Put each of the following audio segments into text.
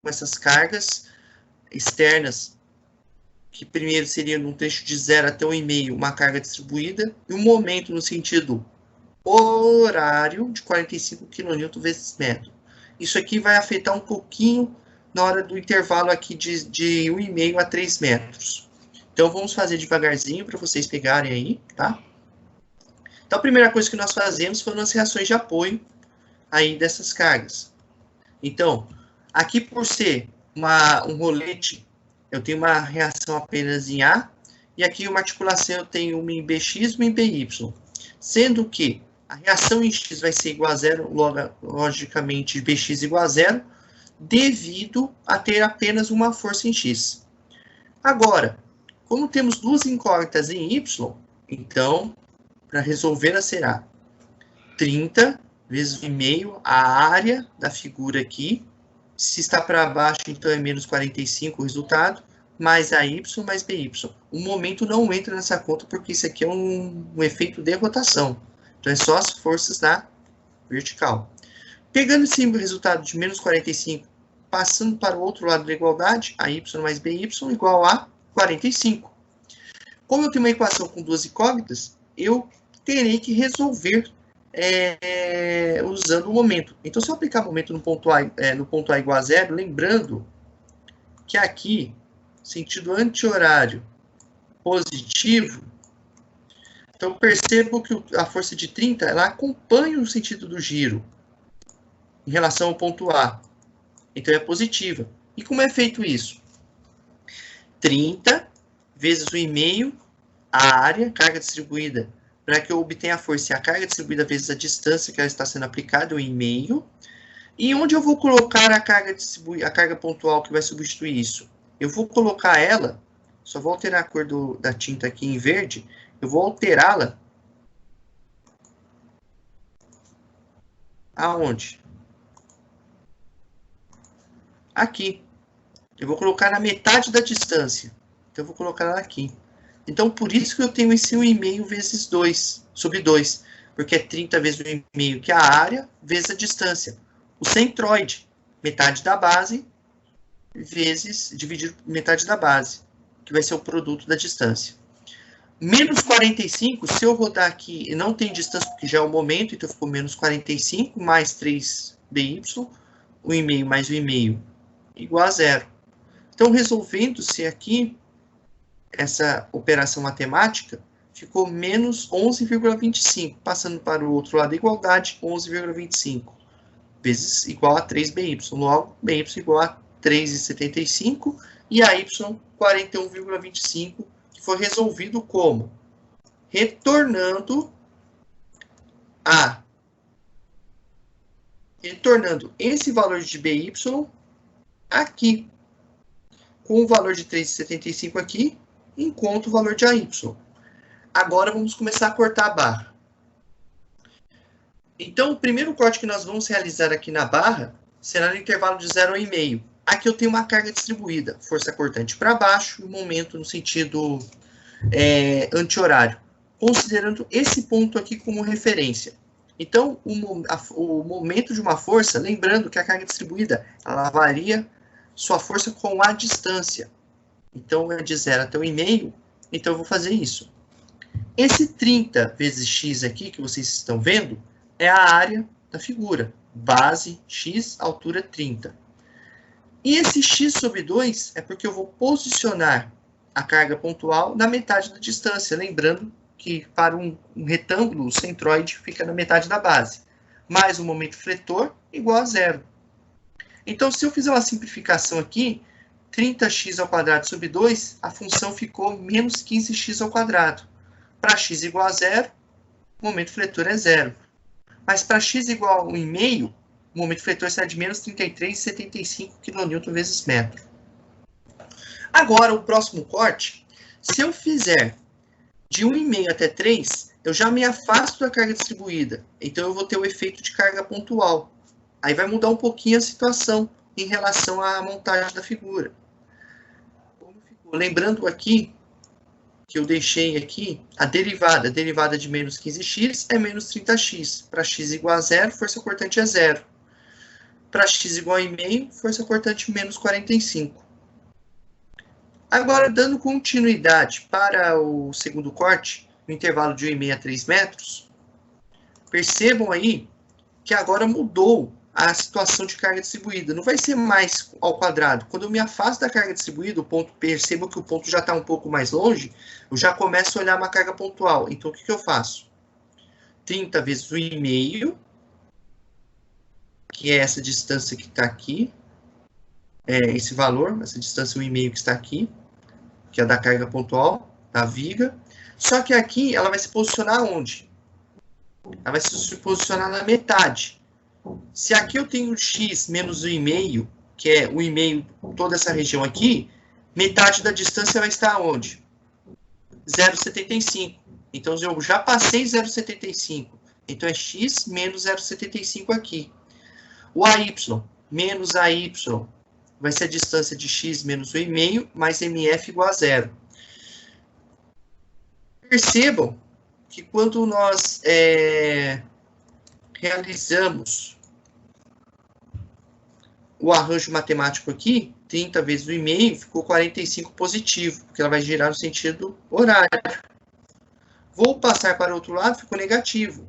essas cargas externas, que primeiro seria num trecho de 0 até 1,5, uma carga distribuída, e um momento no sentido horário de 45 kN vezes metro. Isso aqui vai afetar um pouquinho na hora do intervalo aqui de 1,5 a 3 metros. Então, vamos fazer devagarzinho para vocês pegarem aí, tá? Então, a primeira coisa que nós fazemos foram as reações de apoio aí dessas cargas. Então, aqui por ser um rolete, eu tenho uma reação apenas em A, e aqui uma articulação eu tenho uma em BX e uma em BY. Sendo que a reação em X vai ser igual a zero, logicamente BX igual a zero, devido a ter apenas uma força em X. Agora, como temos duas incógnitas em Y, então, para resolver, será 30 vezes 1,5 a área da figura aqui. Se está para baixo, então é menos 45 o resultado, mais AY mais BY. O momento não entra nessa conta, porque isso aqui é um efeito de rotação. Então, é só as forças na vertical. Pegando esse resultado de menos 45, passando para o outro lado da igualdade, AY mais BY igual a 45. Como eu tenho uma equação com duas incógnitas, eu terei que resolver usando o momento. Então, se eu aplicar momento no ponto A igual a zero, lembrando que aqui, sentido anti-horário positivo, então percebo que a força de 30, ela acompanha o sentido do giro em relação ao ponto A. Então, é positiva. E como é feito isso? 30 vezes o 1,5, a área, carga distribuída, para que eu obtenha a força, a carga distribuída vezes a distância que ela está sendo aplicada, o 1,5. E onde eu vou colocar a carga pontual que vai substituir isso? Eu vou colocar ela, só vou alterar a cor da tinta aqui em verde, eu vou alterá-la aonde? Aqui. Eu vou colocar na metade da distância. Então, eu vou colocar ela aqui. Então, por isso que eu tenho esse 1,5 vezes 2, sobre 2. Porque é 30 vezes 1,5, que é a área, vezes a distância. O centroide, metade da base, vezes, dividido por metade da base, que vai ser o produto da distância. Menos 45, se eu rodar aqui, e não tem distância, porque já é o momento, então ficou menos 45, mais 3BY, 1,5 mais 1,5, igual a zero. Então, resolvendo-se aqui, essa operação matemática, ficou menos 11,25, passando para o outro lado da igualdade, 11,25, vezes igual a 3BY. Logo, BY igual a 3,75 e a Y 41,25, que foi resolvido como? Retornando esse valor de BY aqui. Com o valor de 3,75 aqui, encontro o valor de AY. Agora, vamos começar a cortar a barra. Então, o primeiro corte que nós vamos realizar aqui na barra será no intervalo de 0 a 1,5. Aqui eu tenho uma carga distribuída, força cortante para baixo e o momento no sentido anti-horário, considerando esse ponto aqui como referência. Então, o momento de uma força, lembrando que a carga distribuída, ela varia sua força com a distância. Então, é de 0 até 1,5, então eu vou fazer isso. Esse 30 vezes x aqui, que vocês estão vendo, é a área da figura. Base x, altura 30. E esse x sobre 2 é porque eu vou posicionar a carga pontual na metade da distância. Lembrando que para um retângulo, o centroide fica na metade da base. Mais o momento fletor igual a zero. Então, se eu fizer uma simplificação aqui, 30x ao quadrado sobre 2, a função ficou menos 15x ao quadrado. Para x igual a zero, o momento fletor é zero. Mas para x igual a 1,5, o momento fletor será de menos 33,75 kN vezes metro. Agora, o próximo corte, se eu fizer de 1,5 até 3, eu já me afasto da carga distribuída. Então, eu vou ter o efeito de carga pontual. Aí vai mudar um pouquinho a situação em relação à montagem da figura. Lembrando aqui que eu deixei aqui a derivada de menos 15x é menos 30x. Para x igual a zero, força cortante é zero. Para x igual a 1,5, força cortante menos 45. Agora, dando continuidade para o segundo corte, no intervalo de 1,5 a 3 metros, percebam aí que agora mudou a situação de carga distribuída. Não vai ser mais ao quadrado. Quando eu me afasto da carga distribuída, o ponto, percebo que o ponto já está um pouco mais longe, eu já começo a olhar uma carga pontual. Então, o que eu faço? 30 vezes 1,5, que é essa distância que está aqui, esse valor, essa distância 1,5 que está aqui, que é da carga pontual, da viga. Só que aqui ela vai se posicionar onde? Ela vai se posicionar na metade. Se aqui eu tenho x menos 1,5, que é 1,5, toda essa região aqui, metade da distância vai estar onde? 0,75. Então, eu já passei 0,75. Então, é x menos 0,75 aqui. O AY menos AY vai ser a distância de x menos 1,5 mais MF igual a 0. Percebam que quando nós realizamos o arranjo matemático aqui, 30 vezes 1,5 ficou 45 positivo, porque ela vai girar no sentido horário. Vou passar para o outro lado, ficou negativo.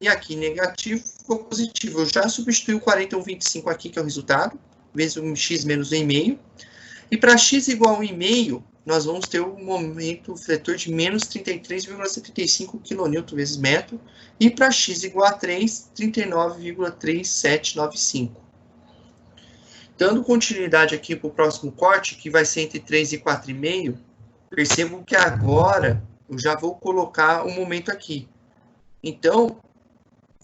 E aqui negativo ficou positivo. Eu já substituí o 41,25 aqui, que é o resultado, vezes um x menos 1,5. E para x igual a 1,5, nós vamos ter um momento fletor de menos 33,75 kN vezes metro. E para x igual a 3, 39,3795. Dando continuidade aqui para o próximo corte, que vai ser entre 3 e 4,5, percebo que agora eu já vou colocar um momento aqui. Então,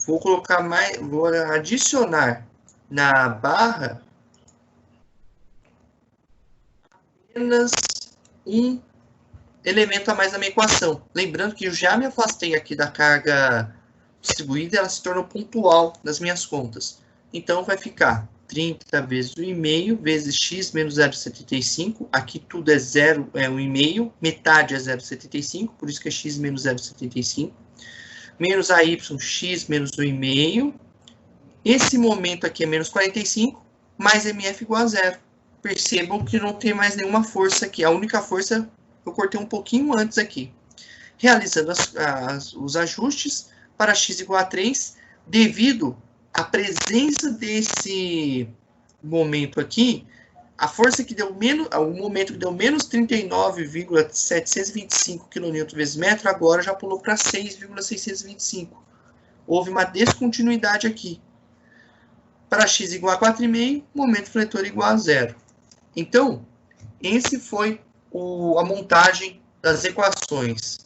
vou adicionar na barra apenas um elemento a mais na minha equação. Lembrando que eu já me afastei aqui da carga distribuída, ela se tornou pontual nas minhas contas. Então, vai ficar 30 vezes 1,5 vezes x menos 0,75. Aqui tudo é 0, é 1,5. Metade é 0,75, por isso que é x menos 0,75. Menos AY, x menos 1,5. Esse momento aqui é menos 45, mais MF igual a 0. Percebam que não tem mais nenhuma força aqui. A única força eu cortei um pouquinho antes aqui. Realizando os ajustes para x igual a 3, devido à presença desse momento aqui, a força que deu menos, o momento que deu menos 39,725 kN vezes metro, agora já pulou para 6,625. Houve uma descontinuidade aqui. Para x igual a 4,5, momento fletor igual a 0. Então, esse foi a montagem das equações.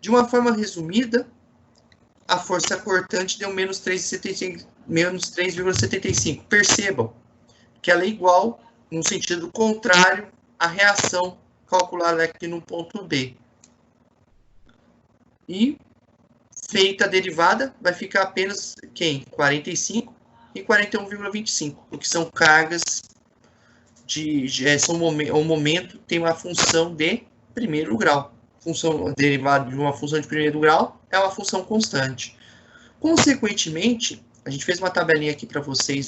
De uma forma resumida, a força cortante deu menos 3,75. Percebam que ela é igual, no sentido contrário, à reação calculada aqui no ponto B. E, feita a derivada, vai ficar apenas quem? 45 e 41,25, o que são cargas o momento tem uma função de primeiro grau. Função derivada de uma função de primeiro grau é uma função constante. Consequentemente, a gente fez uma tabelinha aqui para vocês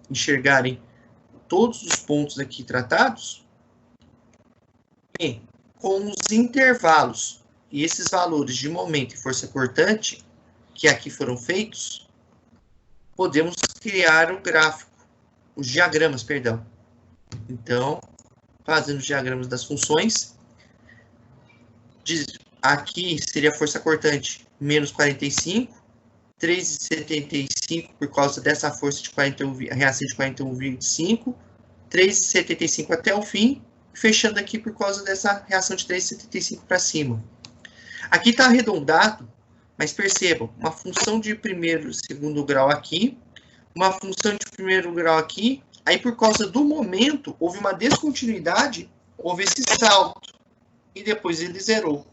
enxergarem todos os pontos aqui tratados. E com os intervalos e esses valores de momento e força cortante que aqui foram feitos, podemos criar o gráfico, os diagramas, perdão. Então, fazendo os diagramas das funções, aqui seria a força cortante menos 45, 3,75 por causa dessa força de 41, a reação de 41,25, 3,75 até o fim, fechando aqui por causa dessa reação de 3,75 para cima. Aqui está arredondado, mas percebam, uma função de primeiro e segundo grau aqui, uma função de primeiro grau aqui, aí por causa do momento, houve uma descontinuidade, houve esse salto, e depois ele zerou.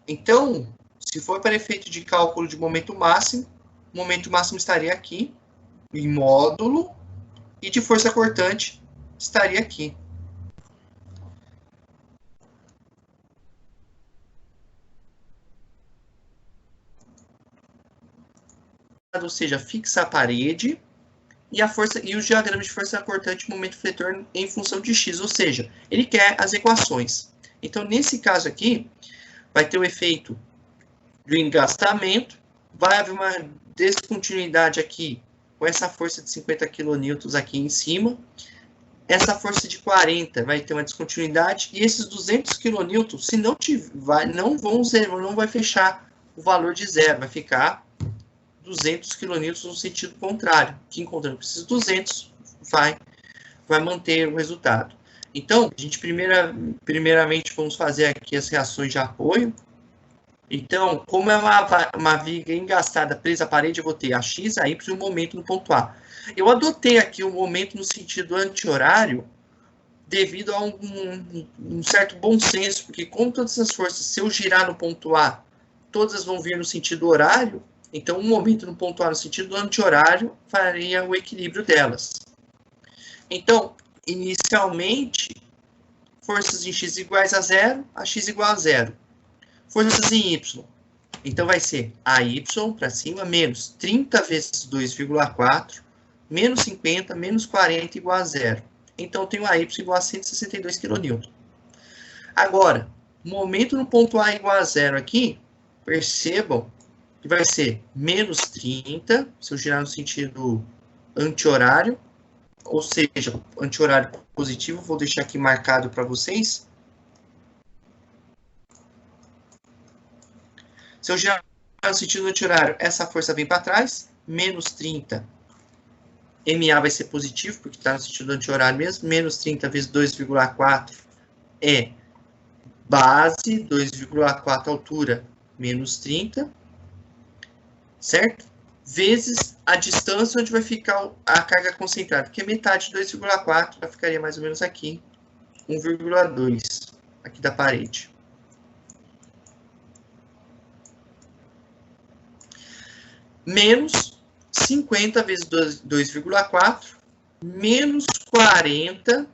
Então, se for para efeito de cálculo de momento máximo, o momento máximo estaria aqui, em módulo, e de força cortante estaria aqui. Ou seja, fixa a parede, e os diagramas de força cortante e momento fletor em função de x, ou seja, ele quer as equações. Então, nesse caso aqui, vai ter o efeito do engastamento, vai haver uma descontinuidade aqui com essa força de 50 kN aqui em cima, essa força de 40 vai ter uma descontinuidade, e esses 200 kN, se não tiver, não vai fechar o valor de zero, vai ficar 200 kN no sentido contrário, que encontrando esses 200, vai manter o resultado. Então, a gente primeiramente vamos fazer aqui as reações de apoio. Então, como é uma viga engastada presa à parede, eu vou ter a x, a y e o momento no ponto A. Eu adotei aqui o momento no sentido anti-horário devido a um certo bom senso, porque como todas as forças, se eu girar no ponto A, todas vão vir no sentido horário, então, um momento no ponto A no sentido anti-horário faria o equilíbrio delas. Então, inicialmente, forças em x iguais a zero, a x igual a zero. Forças em y. Então, vai ser AY para cima, menos 30 vezes 2,4, menos 50, menos 40 igual a zero. Então, eu tenho AY igual a 162 kN. Agora, momento no ponto A igual a zero aqui, percebam que vai ser menos 30, se eu girar no sentido anti-horário, ou seja, anti-horário positivo, vou deixar aqui marcado para vocês. Se eu girar no sentido anti-horário, essa força vem para trás, menos 30, MA vai ser positivo, porque está no sentido anti-horário mesmo, menos 30 vezes 2,4 é base, 2,4 altura, menos 30, certo? Vezes a distância onde vai ficar a carga concentrada, que é metade de 2,4, ficaria mais ou menos aqui, 1,2 aqui da parede. Menos 50 vezes 2,4, menos 40,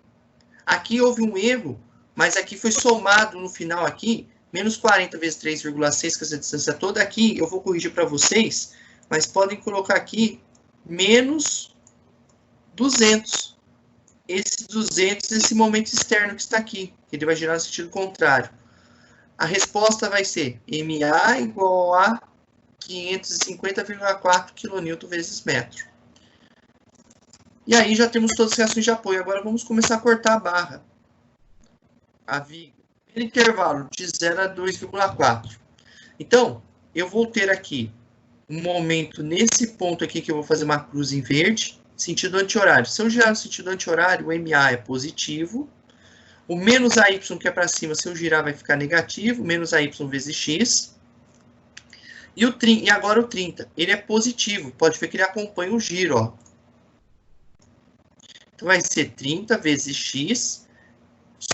aqui houve um erro, mas aqui foi somado no final aqui, menos 40 vezes 3,6, que essa distância toda aqui, eu vou corrigir para vocês, mas podem colocar aqui menos 200. Esse 200 é esse momento externo que está aqui, que ele vai girar no sentido contrário. A resposta vai ser MA igual a 550,4 kN vezes metro. E aí já temos todas as reações de apoio. Agora vamos começar a cortar a barra. A viga. No intervalo de 0 a 2,4. Então, eu vou ter aqui um momento nesse ponto aqui que eu vou fazer uma cruz em verde, sentido anti-horário. Se eu girar no sentido anti-horário, o MA é positivo. O menos AY, que é para cima, se eu girar, vai ficar negativo. Menos AY vezes X. E agora o 30. Ele é positivo. Pode ver que ele acompanha o giro, ó. Então, vai ser 30 vezes X.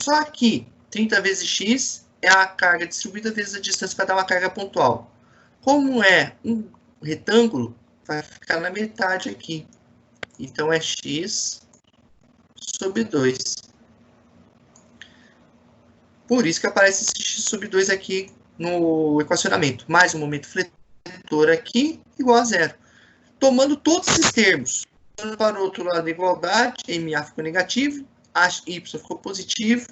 Só que 30 vezes X é a carga distribuída vezes a distância para dar uma carga pontual. Como é um retângulo, vai ficar na metade aqui. Então, é X sobre 2. Por isso que aparece esse X sobre 2 aqui no equacionamento. Mais um momento fletor aqui, igual a zero. Tomando todos esses termos. Para o outro lado da igualdade, MA ficou negativo, Y ficou positivo,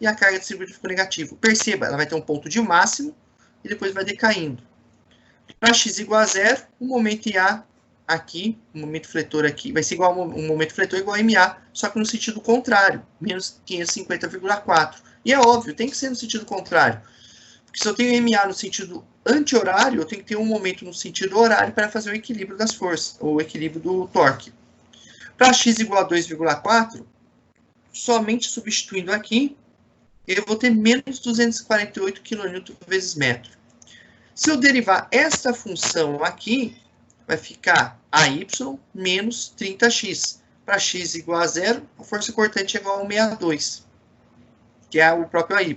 e a carga distribuída ficou negativa. Perceba, ela vai ter um ponto de máximo, e depois vai decaindo. Para x igual a zero, o momento IA aqui, o momento fletor aqui, vai ser igual ao momento fletor igual a MA, só que no sentido contrário, menos 550,4. E é óbvio, tem que ser no sentido contrário. Porque se eu tenho MA no sentido anti-horário, eu tenho que ter um momento no sentido horário para fazer o equilíbrio das forças, ou o equilíbrio do torque. Para x igual a 2,4, somente substituindo aqui, eu vou ter menos 248 kN vezes metro. Se eu derivar esta função aqui, vai ficar AY menos 30x. Para x igual a zero, a força cortante é igual a 1,62, que é o próprio AY.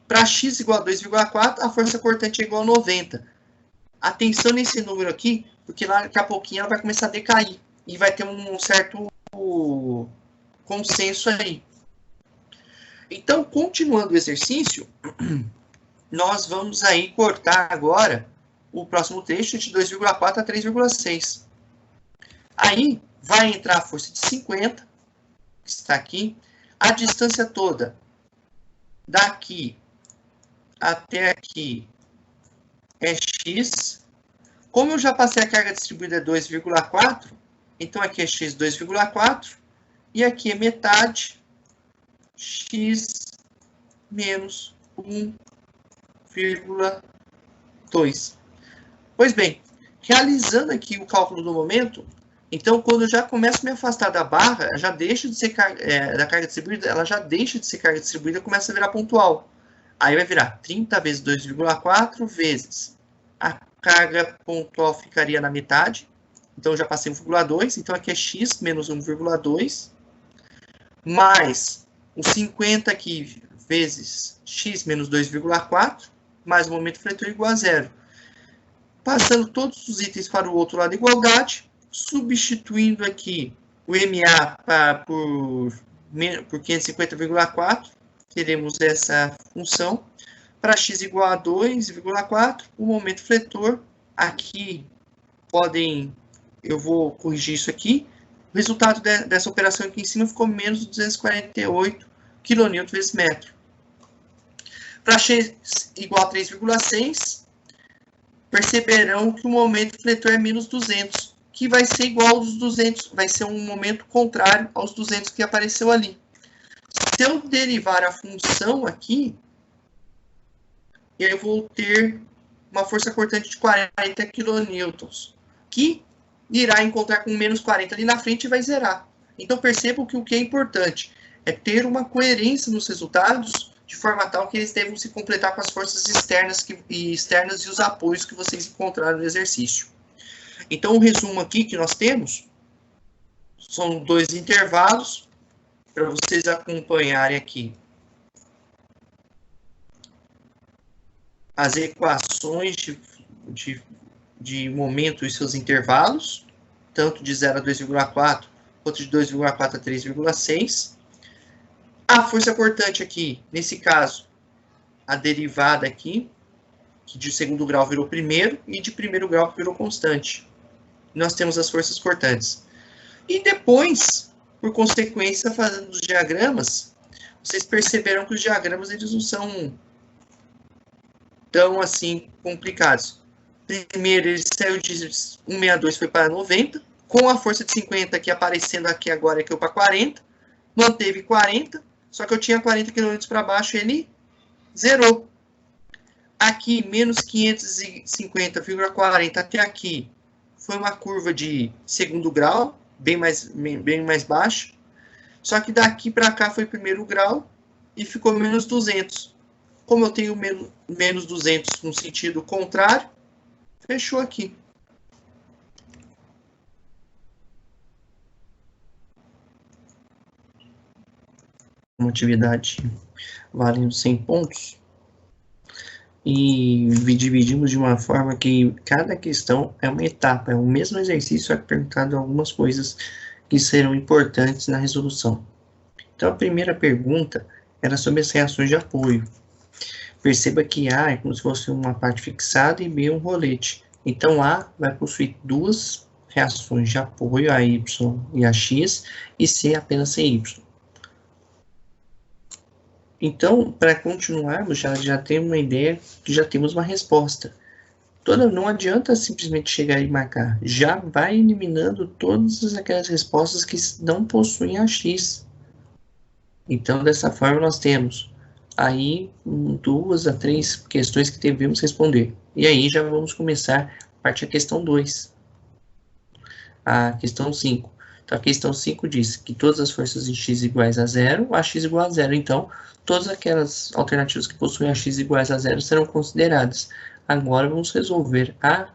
Para x igual a 2,4, a força cortante é igual a 90. Atenção nesse número aqui, porque lá daqui a pouquinho ela vai começar a decair. E vai ter um certo consenso aí. Então, continuando o exercício, nós vamos aí cortar agora o próximo trecho de 2,4 a 3,6. Aí, vai entrar a força de 50, que está aqui. A distância toda, daqui até aqui, é x. Como eu já passei a carga distribuída 2,4, então aqui é x 2,4, e aqui é metade, x menos 1,2. Pois bem, realizando aqui o cálculo do momento, então quando eu já começo a me afastar da barra, já deixa de ser da carga distribuída, ela já deixa de ser carga distribuída e começa a virar pontual. Aí vai virar 30 vezes 2,4 vezes a carga pontual ficaria na metade. Então, eu já passei 1,2. Então, aqui é x menos 1,2. Mais o 50 aqui vezes x menos 2,4. Mais o momento fletor igual a zero. Passando todos os itens para o outro lado da igualdade. Substituindo aqui o MA por 550,4. Teremos essa função. Para x igual a 2,4, o momento fletor, aqui eu vou corrigir isso aqui, o resultado dessa operação aqui em cima ficou menos 248 kN vezes metro. Para x igual a 3,6, perceberão que o momento fletor é menos 200, que vai ser igual aos 200, vai ser um momento contrário aos 200 que apareceu ali. Se eu derivar a função aqui, e aí eu vou ter uma força cortante de 40 kN, que irá encontrar com menos 40 ali na frente e vai zerar. Então, percebam que o que é importante é ter uma coerência nos resultados, de forma tal que eles devem se completar com as forças externas e os apoios que vocês encontraram no exercício. Então, o resumo aqui que nós temos são dois intervalos, para vocês acompanharem aqui as equações de momento e seus intervalos, tanto de 0 a 2,4, quanto de 2,4 a 3,6. A força cortante aqui, nesse caso, a derivada aqui, que de segundo grau virou primeiro, e de primeiro grau virou constante. Nós temos as forças cortantes. E depois, por consequência, fazendo os diagramas, vocês perceberam que os diagramas eles não são tão assim complicados. Primeiro, ele saiu de 162, foi para 90, com a força de 50 aqui aparecendo aqui agora, que eu para 40, manteve 40, só que eu tinha 40 kN para baixo, ele zerou. Aqui, menos 550,40 até aqui, foi uma curva de segundo grau, bem mais baixa, só que daqui para cá foi primeiro grau e ficou menos 200. Como eu tenho menos 200 no sentido contrário, fechou aqui. Uma atividade valendo 100 pontos. E dividimos de uma forma que cada questão é uma etapa, é o mesmo exercício, é perguntado algumas coisas que serão importantes na resolução. Então, a primeira pergunta era sobre as reações de apoio. Perceba que A é como se fosse uma parte fixada e B um rolete. Então, A vai possuir duas reações de apoio, a Y e a X, e C apenas CY. Então, para continuarmos, já temos uma ideia que já temos uma resposta. Não adianta simplesmente chegar e marcar. Já vai eliminando todas aquelas respostas que não possuem a X. Então, dessa forma, nós temos aí 2 a 3 questões que devemos responder. E aí já vamos começar a partir da questão 2. A questão 5. Então, a questão 5 diz que todas as forças em x iguais a zero, a x igual a zero. Então, todas aquelas alternativas que possuem a x iguais a zero serão consideradas. Agora, vamos resolver a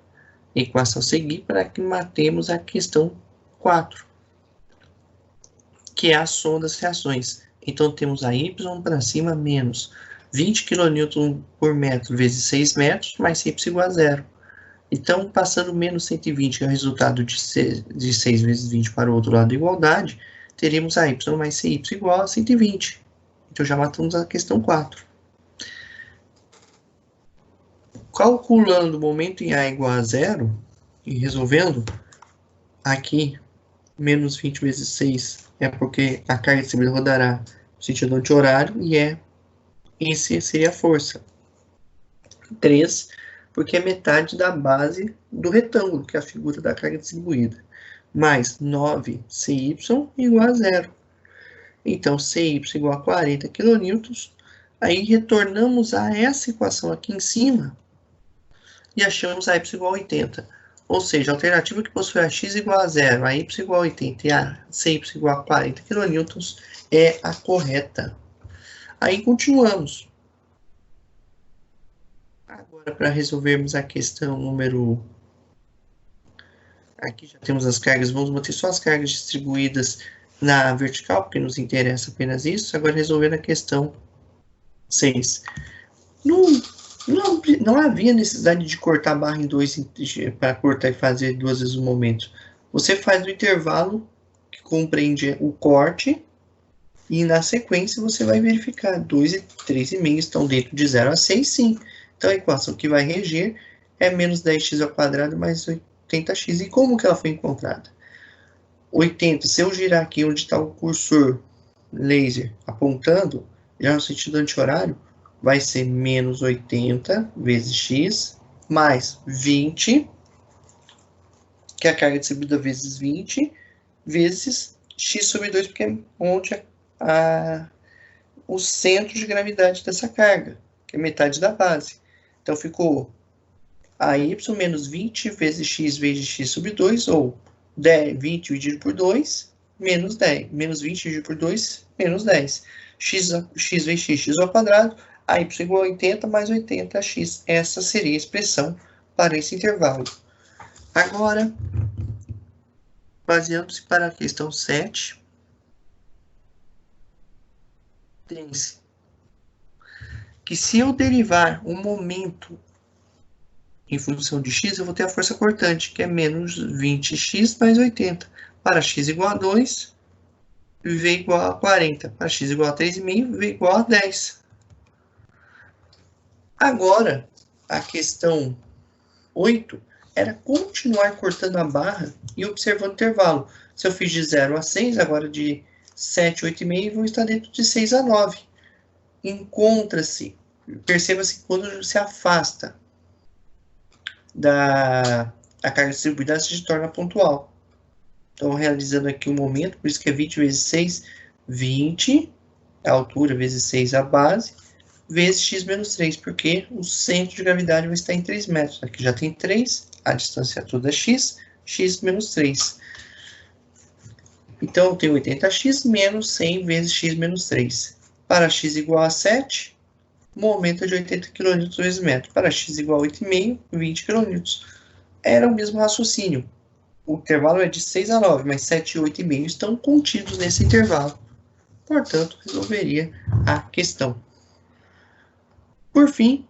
equação a seguir para que matemos a questão 4, que é a soma das reações. Então, temos a y para cima menos 20 kN por metro vezes 6 metros, mais y igual a zero. Então, passando menos 120, que é o resultado de 6 vezes 20 para o outro lado da igualdade, teríamos a y mais cy igual a 120. Então, já matamos a questão 4. Calculando o momento em A igual a zero, e resolvendo, aqui menos 20 vezes 6 é porque a carga distribuída rodará no sentido anti-horário, e esse seria a força. 3, porque é metade da base do retângulo, que é a figura da carga distribuída. Mais 9 CY igual a 0. Então, CY igual a 40 kN. Aí retornamos a essa equação aqui em cima e achamos a Y igual a 80. Ou seja, a alternativa que possui a X igual a 0, a Y igual a 80 e a CY igual a 40 kN é a correta. Aí continuamos. Agora, para resolvermos a questão número... Aqui já temos as cargas, vamos manter só as cargas distribuídas na vertical, porque nos interessa apenas isso. Agora, resolvendo a questão 6. Não havia necessidade de cortar a barra em 2 para cortar e fazer 2 vezes o momento. Você faz o intervalo que compreende o corte e na sequência você vai verificar 2 e 3,5 estão dentro de 0 a 6, sim. Então a equação que vai reger é menos 10x ao quadrado mais 80x. E como que ela foi encontrada? 80, se eu girar aqui onde está o cursor laser apontando, já no sentido anti-horário, vai ser menos 80 vezes x, mais 20, que é a carga distribuída vezes 20, vezes x sobre 2, porque é onde o centro de gravidade dessa carga, que é metade da base. Então, ficou AY menos 20 vezes x sobre 2, ou 20 dividido por 2, menos 10. Menos 20 dividido por 2, menos 10. X vezes x ao quadrado, AY igual a 80 mais 80x. Essa seria a expressão para esse intervalo. Agora, baseando-se para a questão 7, tem-se que se eu derivar um momento em função de x, eu vou ter a força cortante, que é menos 20x mais 80. Para x igual a 2, v igual a 40. Para x igual a 3,5, v igual a 10. Agora, a questão 8 era continuar cortando a barra e observando o intervalo. Se eu fiz de 0 a 6, agora de 7, 8,5, vou estar dentro de 6 a 9. Encontra-se, perceba-se que quando se afasta a carga distribuída, se torna pontual. Então, realizando aqui um momento, por isso que é 20 vezes 6, 20, a altura, vezes 6, a base, vezes x menos 3, porque o centro de gravidade vai estar em 3 metros. Aqui já tem 3, a distância toda é x, x menos 3. Então, eu tenho 80x menos 100 vezes x menos 3. Para x igual a 7, momento é de 80 kN vezes metro. Para x igual a 8,5, 20 kN. Era o mesmo raciocínio. O intervalo é de 6 a 9, mas 7 e 8,5 estão contidos nesse intervalo. Portanto, resolveria a questão. Por fim,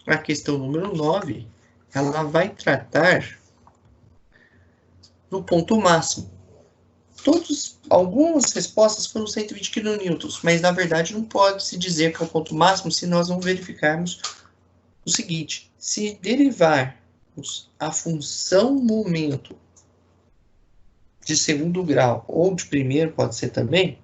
a questão número 9, ela vai tratar do ponto máximo. Algumas respostas foram 120 kN, mas na verdade não pode se dizer que é o ponto máximo se nós não verificarmos o seguinte: se derivarmos a função momento de segundo grau ou de primeiro, pode ser também,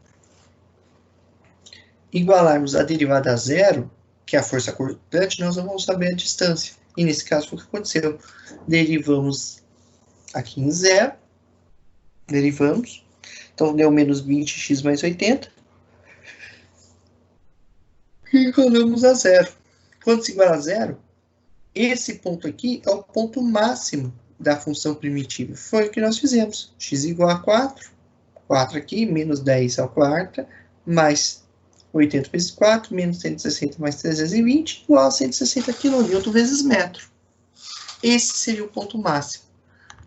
igualarmos a derivada a zero, que é a força cortante, nós não vamos saber a distância. E nesse caso foi o que aconteceu. Derivamos aqui em zero, derivamos. Então, deu menos 20x mais 80. E igualamos a zero. Quando se iguala a zero, esse ponto aqui é o ponto máximo da função primitiva. Foi o que nós fizemos. X igual a 4. 4 aqui, menos 10 ao quarta, mais 80 vezes 4, menos 160 mais 320, igual a 160 kN vezes metro. Esse seria o ponto máximo.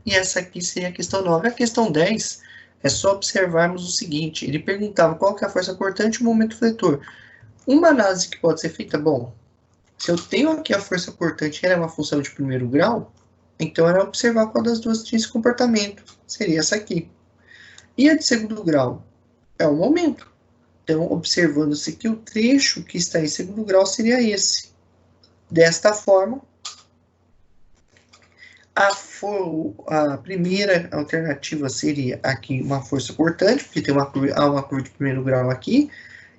E essa aqui seria a questão 9. A questão 10... é só observarmos o seguinte: ele perguntava qual que é a força cortante e o momento fletor. Uma análise que pode ser feita, bom, se eu tenho aqui a força cortante e ela é uma função de primeiro grau, então era observar qual das duas tinha esse comportamento. Seria essa aqui. E a de segundo grau é o momento. Então, observando-se que o trecho que está em segundo grau seria esse. Desta forma, A primeira alternativa seria aqui uma força cortante, porque tem uma curva de primeiro grau aqui,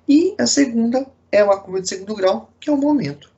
e a segunda é uma curva de segundo grau, que é o momento.